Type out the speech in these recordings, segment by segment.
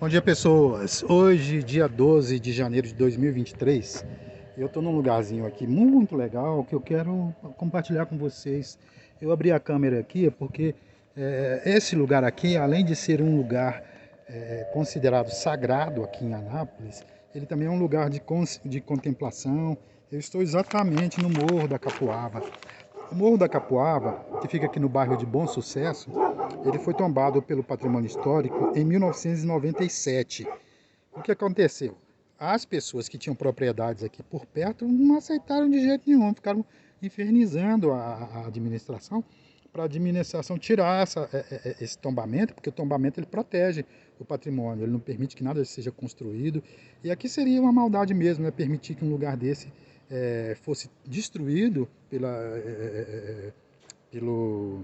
Bom dia, pessoas. Hoje, dia 12 de janeiro de 2023, eu estou num lugarzinho aqui muito legal que eu quero compartilhar com vocês. Eu abri a câmera aqui porque esse lugar aqui, além de ser um lugar considerado sagrado aqui em Anápolis, ele também é um lugar de contemplação. Eu estou exatamente no Morro da Capuava. O Morro da Capuava, que fica aqui no bairro de Bom Sucesso, ele foi tombado pelo Patrimônio Histórico em 1997. O que aconteceu? As pessoas que tinham propriedades aqui por perto não aceitaram de jeito nenhum, ficaram infernizando a administração para a administração tirar esse tombamento, porque o tombamento ele protege o patrimônio, ele não permite que nada seja construído. E aqui seria uma maldade mesmo, né? Permitir que um lugar desse fosse destruído pelo,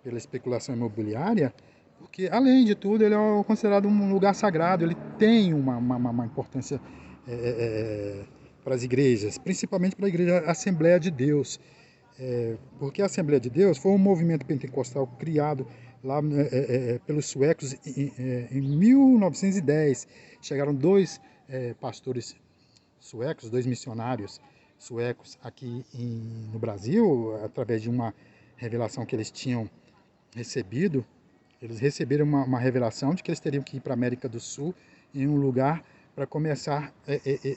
pela especulação imobiliária, porque, além de tudo, ele é considerado um lugar sagrado, ele tem uma importância para as igrejas, principalmente para a Igreja Assembleia de Deus. Porque a Assembleia de Deus foi um movimento pentecostal criado lá pelos suecos em 1910. Chegaram dois pastores suecos, dois missionários suecos aqui no Brasil, através de uma revelação que eles tinham recebido. Eles receberam uma revelação de que eles teriam que ir para a América do Sul em um lugar para começar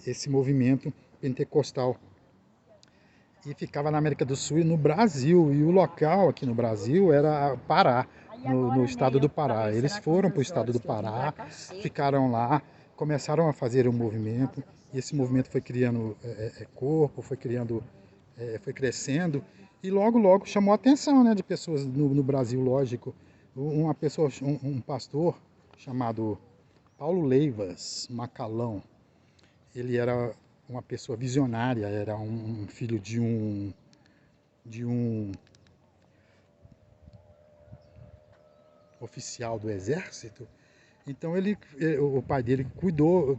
esse movimento pentecostal. E ficava na América do Sul e no Brasil. E o local aqui no Brasil era Pará, no estado do Pará. Eles foram para o estado do Pará, ficaram lá, começaram a fazer um movimento. E esse movimento foi criando corpo, foi crescendo. E logo, logo chamou a atenção, né, de pessoas no Brasil, lógico. Um pastor chamado Paulo Leivas Macalão, ele era uma pessoa visionária, era um filho de um oficial do exército. Então o pai dele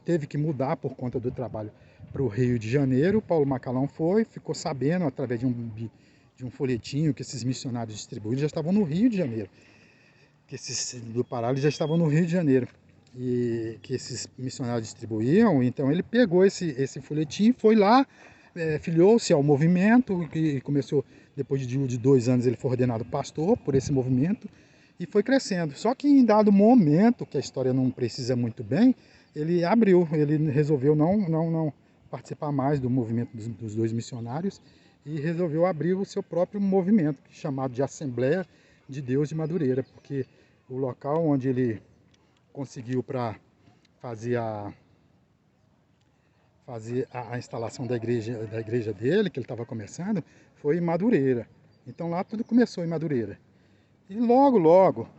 teve que mudar por conta do trabalho para o Rio de Janeiro. Paulo Macalão ficou sabendo através de um folhetinho que esses missionários distribuíram, já estavam no Rio de Janeiro. Que esses do Pará já estavam no Rio de Janeiro. E que esses missionários distribuíam, então ele pegou esse folhetim, foi lá, filiou-se ao movimento, e começou, depois de 2 anos ele foi ordenado pastor por esse movimento, e foi crescendo. Só que em dado momento, que a história não precisa muito bem, ele resolveu não participar mais do movimento dos dois missionários, e resolveu abrir o seu próprio movimento, chamado de Assembleia de Deus de Madureira, porque o local onde ele conseguiu para fazer a instalação da igreja dele, que ele estava começando, foi em Madureira. Então lá tudo começou em Madureira. E logo, logo,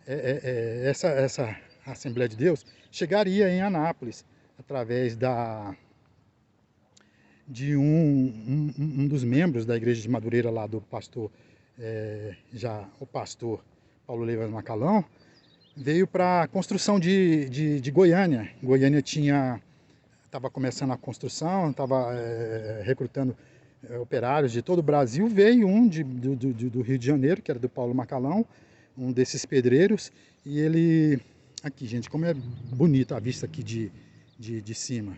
essa Assembleia de Deus chegaria em Anápolis, através de um dos membros da igreja de Madureira, lá do pastor, o pastor Paulo Leivas Macalão, veio para a construção de Goiânia. Goiânia estava começando a construção, estava recrutando operários de todo o Brasil. Veio do Rio de Janeiro, que era do Paulo Macalão, um desses pedreiros. E ele... Aqui, gente, como é bonita a vista aqui de cima.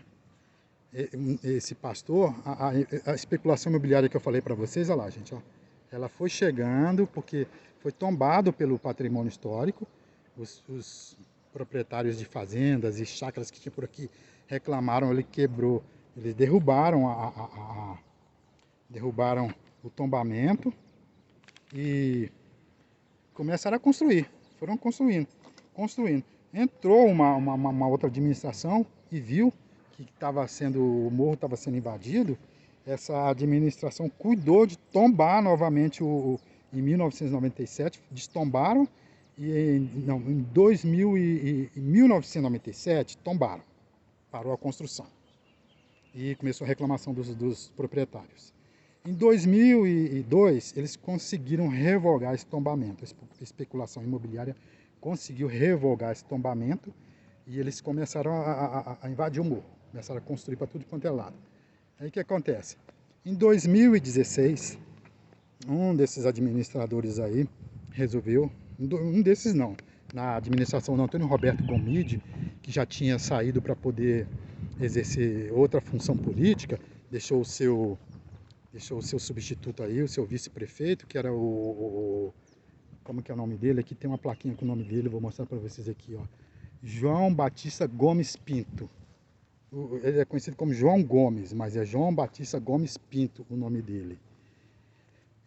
Esse pastor, a especulação imobiliária que eu falei para vocês, olha lá, gente, ó, ela foi chegando porque foi tombado pelo patrimônio histórico. Os proprietários de fazendas e chácaras que tinha por aqui reclamaram, ele quebrou, eles derrubaram derrubaram o tombamento e começaram a construir. Foram construindo. Entrou uma outra administração e viu que o morro estava sendo invadido. Essa administração cuidou de tombar novamente em 1997, destombaram. Em 1997 tombaram, parou a construção e começou a reclamação dos proprietários. Em 2002 eles conseguiram revogar esse tombamento, a especulação imobiliária conseguiu revogar esse tombamento e eles começaram a invadir o morro, começaram a construir para tudo quanto é lado. Aí o que acontece? Em 2016, um desses administradores aí resolveu, um desses não, na administração do Antônio Roberto Gomide, que já tinha saído para poder exercer outra função política, deixou o seu substituto aí, o seu vice-prefeito, que era como que é o nome dele? Aqui tem uma plaquinha com o nome dele, vou mostrar para vocês aqui, ó. João Batista Gomes Pinto. Ele é conhecido como João Gomes, mas é João Batista Gomes Pinto o nome dele.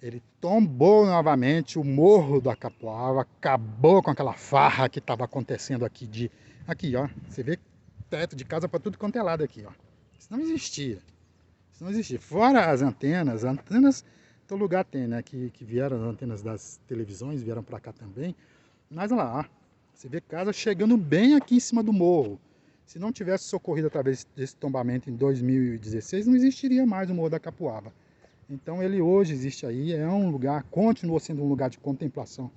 Ele tombou novamente o morro do Acapuava, acabou com aquela farra que estava acontecendo aqui aqui, ó. Você vê teto de casa para tudo quanto é lado aqui, ó. Isso não existia. Isso não existia. Fora as antenas todo lugar tem, né? Que vieram, as antenas das televisões vieram para cá também. Mas olha lá, ó. Você vê casa chegando bem aqui em cima do morro. Se não tivesse socorrido através desse tombamento em 2016, não existiria mais o Morro da Capuava. Então ele hoje existe aí, é um lugar, continua sendo um lugar de contemplação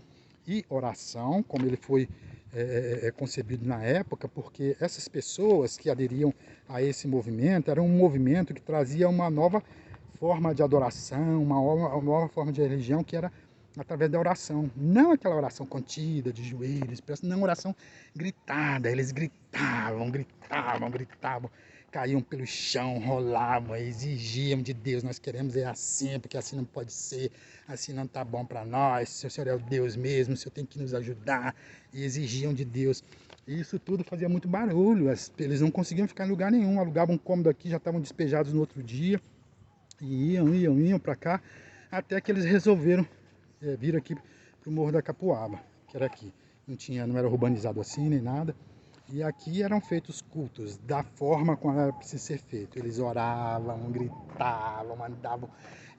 e oração, como ele foi concebido na época, porque essas pessoas que aderiam a esse movimento, era um movimento que trazia uma nova forma de adoração, uma nova forma de religião, que era através da oração. Não aquela oração contida, de joelhos, não oração gritada. Eles gritavam, caíam pelo chão, rolavam, exigiam de Deus: nós queremos assim, porque assim não pode ser, assim não está bom para nós, o Senhor é o Deus mesmo, o Senhor tem que nos ajudar, e exigiam de Deus. E isso tudo fazia muito barulho, eles não conseguiam ficar em lugar nenhum, alugavam um cômodo aqui, já estavam despejados no outro dia, e iam para cá, até que eles resolveram vir aqui para o Morro da Capuava, que era aqui. Não era urbanizado assim, nem nada. E aqui eram feitos cultos da forma como era preciso ser feito. Eles oravam, gritavam, mandavam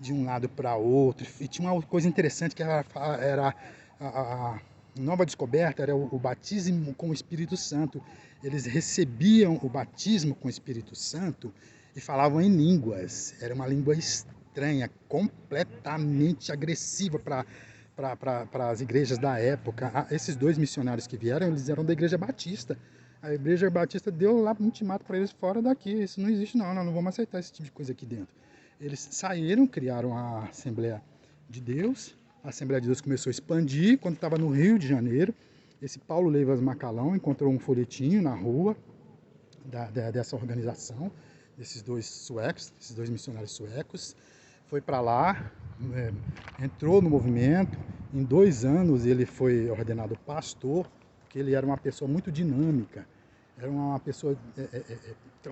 de um lado para outro. E tinha uma coisa interessante que era a nova descoberta, era o batismo com o Espírito Santo. Eles recebiam o batismo com o Espírito Santo e falavam em línguas. Era uma língua estranha, completamente agressiva para as igrejas da época. Esses dois missionários que vieram, eles eram da Igreja Batista. A Igreja Batista deu lá um ultimato para eles: fora daqui, isso não existe não, nós não vamos aceitar esse tipo de coisa aqui dentro. Eles saíram, criaram a Assembleia de Deus. A Assembleia de Deus começou a expandir. Quando estava no Rio de Janeiro, esse Paulo Leivas Macalão encontrou um folhetinho na rua dessa organização, desses dois missionários suecos. Foi para lá, entrou no movimento. Em 2 anos ele foi ordenado pastor, porque ele era uma pessoa muito dinâmica, era uma pessoa,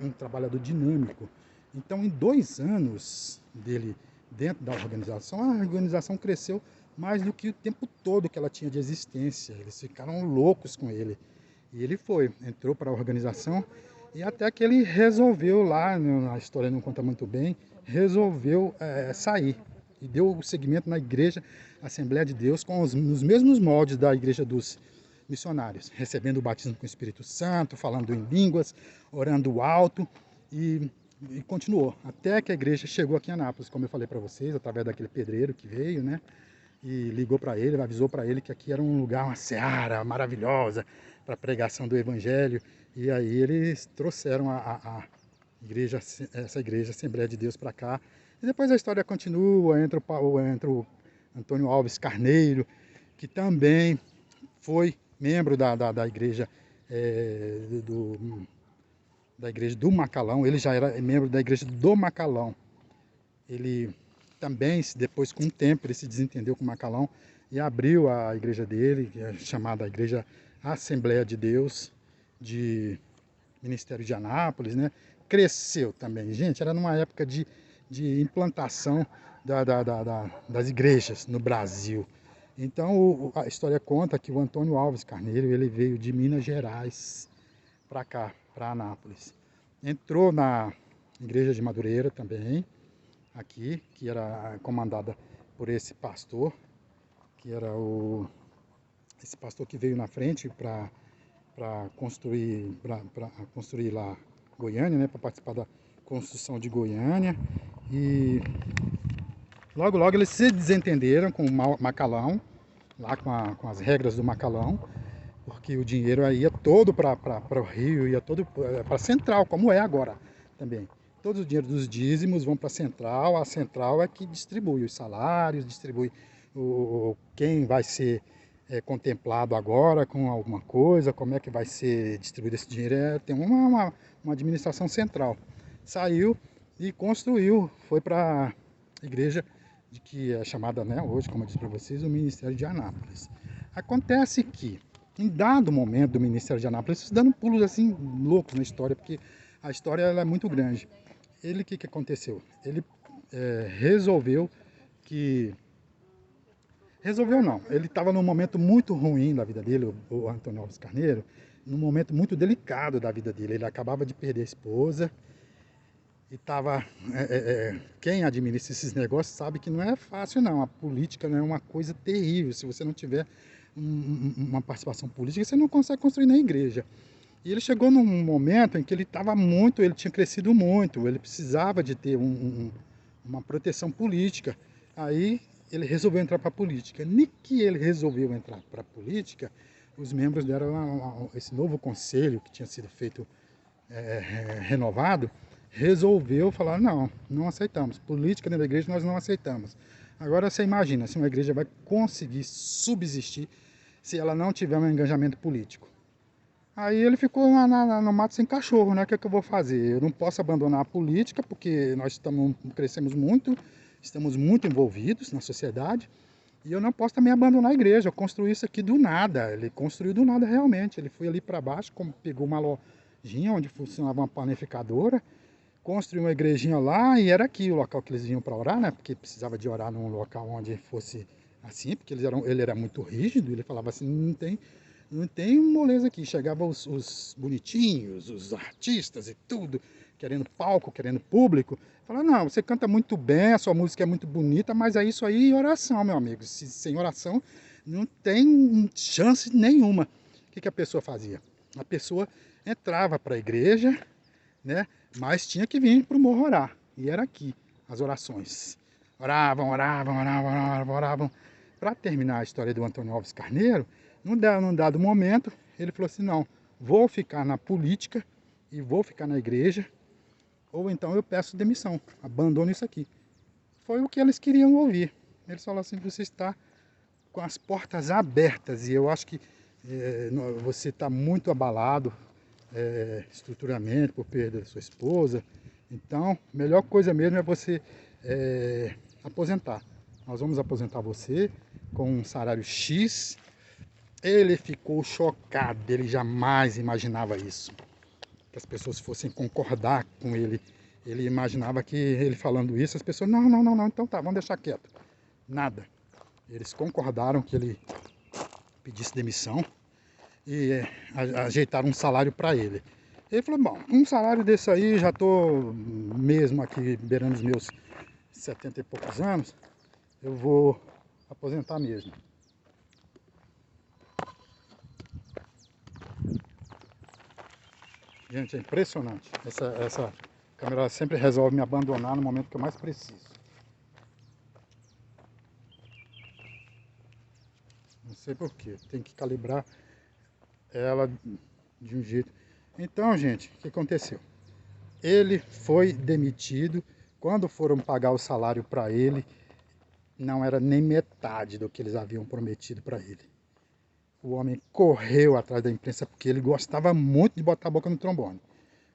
um trabalhador dinâmico. Então, em 2 anos dele dentro da organização, a organização cresceu mais do que o tempo todo que ela tinha de existência. Eles ficaram loucos com ele. E ele entrou para a organização, e até que ele resolveu lá, a história não conta muito bem, resolveu sair. E deu o seguimento na igreja Assembleia de Deus nos mesmos moldes da igreja dos missionários, recebendo o batismo com o Espírito Santo, falando em línguas, orando alto, e continuou, até que a igreja chegou aqui em Anápolis, como eu falei para vocês, através daquele pedreiro que veio, né? E ligou para ele, avisou para ele que aqui era um lugar, uma seara maravilhosa para a pregação do Evangelho. E aí eles trouxeram essa igreja Assembleia de Deus para cá. E depois a história continua, entra o Antônio Alves Carneiro, que também foi membro da igreja da igreja do Macalão. Ele já era membro da igreja do Macalão. Ele também, depois com o tempo, ele se desentendeu com o Macalão e abriu a igreja dele, que é chamada Igreja Assembleia de Deus, de Ministério de Anápolis, né? Cresceu também. Gente, era numa época de implantação das igrejas no Brasil. Então, a história conta que o Antônio Alves Carneiro, ele veio de Minas Gerais para cá, para Anápolis. Entrou na igreja de Madureira também, aqui, que era comandada por esse pastor, que era esse pastor que veio na frente para construir lá Goiânia, né, para participar da construção de Goiânia. E logo eles se desentenderam com o Macalão, lá com as regras do Macalão, porque o dinheiro aí ia todo para o Rio, ia todo para a Central, como é agora também. Todo o dinheiro dos dízimos vão para a Central é que distribui os salários, distribui quem vai ser contemplado agora com alguma coisa, como é que vai ser distribuído esse dinheiro. Tem uma administração central. Saiu e construiu, foi para a igreja que é chamada, né, hoje, como eu disse para vocês, o Ministério de Anápolis. Acontece que, em dado momento do Ministério de Anápolis, dando pulos assim loucos na história, porque a história ela é muito grande. Ele, o que aconteceu? Ele resolveu que... Resolveu não, ele estava num momento muito ruim da vida dele, o Antônio Alves Carneiro, num momento muito delicado da vida dele. Ele acabava de perder a esposa e estava... quem administra esses negócios sabe que não é fácil não, a política não é uma coisa terrível. Se você não tiver uma participação política, você não consegue construir na igreja. E ele chegou num momento em que ele estava muito, ele tinha crescido muito, ele precisava de ter uma proteção política. Aí ele resolveu entrar para a política. Nem que ele resolveu entrar para a política, os membros deram esse novo conselho que tinha sido feito, renovado, resolveu falar, não aceitamos. Política dentro da igreja nós não aceitamos. Agora você imagina, se uma igreja vai conseguir subsistir se ela não tiver um engajamento político. Aí ele ficou no mato sem cachorro, né? O que é que eu vou fazer? Eu não posso abandonar a política, porque nós crescemos muito, estamos muito envolvidos na sociedade, e eu não posso também abandonar a igreja. Eu construí isso aqui do nada, ele construiu do nada realmente. Ele foi ali para baixo, pegou uma lojinha onde funcionava uma panificadora, construiu uma igrejinha lá, e era aqui o local que eles vinham para orar, né? Porque precisava de orar num local onde fosse assim, porque ele era muito rígido. Ele falava assim, não tem moleza aqui. Chegavam os bonitinhos, os artistas e tudo, querendo palco, querendo público. Falava, não, você canta muito bem, a sua música é muito bonita, mas é isso aí, oração, meu amigo. Sem oração não tem chance nenhuma. O que a pessoa fazia? A pessoa entrava para a igreja, né? Mas tinha que vir para o morro orar. E era aqui as orações. Oravam. Para terminar a história do Antônio Alves Carneiro, num dado momento, ele falou assim, não, vou ficar na política e vou ficar na igreja, ou então eu peço demissão, abandono isso aqui. Foi o que eles queriam ouvir. Eles falaram assim, você está com as portas abertas, e eu acho que você está muito abalado estruturalmente por perda da sua esposa. Então, a melhor coisa mesmo é você aposentar. Nós vamos aposentar você com um salário X. Ele ficou chocado, ele jamais imaginava isso, que as pessoas fossem concordar com ele. Ele imaginava que ele falando isso, as pessoas, não, então tá, vamos deixar quieto. Nada. Eles concordaram que ele pedisse demissão e ajeitaram um salário para ele. Ele falou, bom, um salário desse aí, já estou mesmo aqui beirando os meus 70 e poucos anos, eu vou aposentar mesmo. Gente, é impressionante. Essa câmera sempre resolve me abandonar no momento que eu mais preciso. Não sei porquê. Tem que calibrar ela de um jeito. Então, gente, o que aconteceu? Ele foi demitido. Quando foram pagar o salário para ele, não era nem metade do que eles haviam prometido para ele. O homem correu atrás da imprensa porque ele gostava muito de botar a boca no trombone.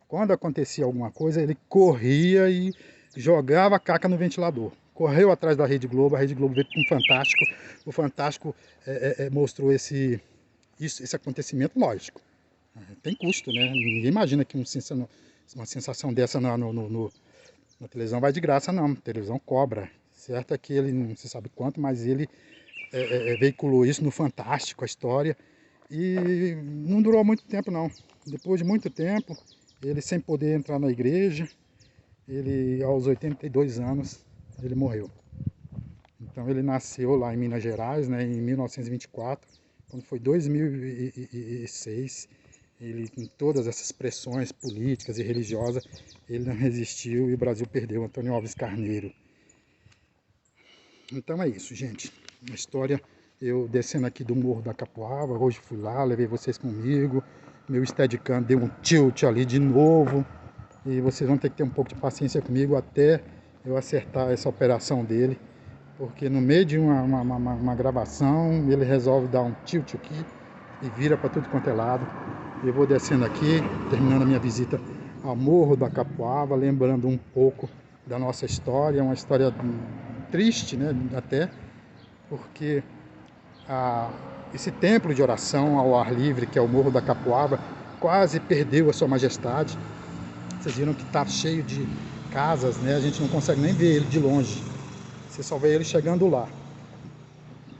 Quando acontecia alguma coisa, ele corria e jogava a caca no ventilador. Correu atrás da Rede Globo, a Rede Globo veio com o Fantástico. O Fantástico mostrou esse acontecimento, lógico. Tem custo, né? Ninguém imagina que uma sensação dessa na televisão vai de graça, não. A televisão cobra. Certo é que ele, não se sabe quanto, mas ele veiculou isso no Fantástico, a história, e não durou muito tempo não. Depois de muito tempo, ele sem poder entrar na igreja, ele aos 82 anos, ele morreu. Então ele nasceu lá em Minas Gerais, né, em 1924, quando foi 2006, ele com todas essas pressões políticas e religiosas, ele não resistiu e o Brasil perdeu Antônio Alves Carneiro. Então é isso, gente. A história, eu descendo aqui do Morro da Capoava, hoje fui lá, levei vocês comigo, meu Steadicam deu um tilt ali de novo, e vocês vão ter que ter um pouco de paciência comigo até eu acertar essa operação dele, porque no meio de uma gravação ele resolve dar um tilt aqui e vira para tudo quanto é lado. Eu vou descendo aqui, terminando a minha visita ao Morro da Capoava, lembrando um pouco da nossa história, uma história triste, né, até, porque esse templo de oração ao ar livre, que é o Morro da Capoava, quase perdeu a sua majestade. Vocês viram que está cheio de casas, né? A gente não consegue nem ver ele de longe. Você só vê ele chegando lá.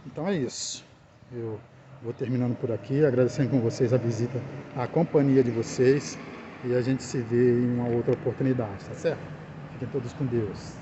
Então é isso. Eu vou terminando por aqui, agradecendo com vocês a visita, a companhia de vocês. E a gente se vê em uma outra oportunidade, tá certo? Fiquem todos com Deus.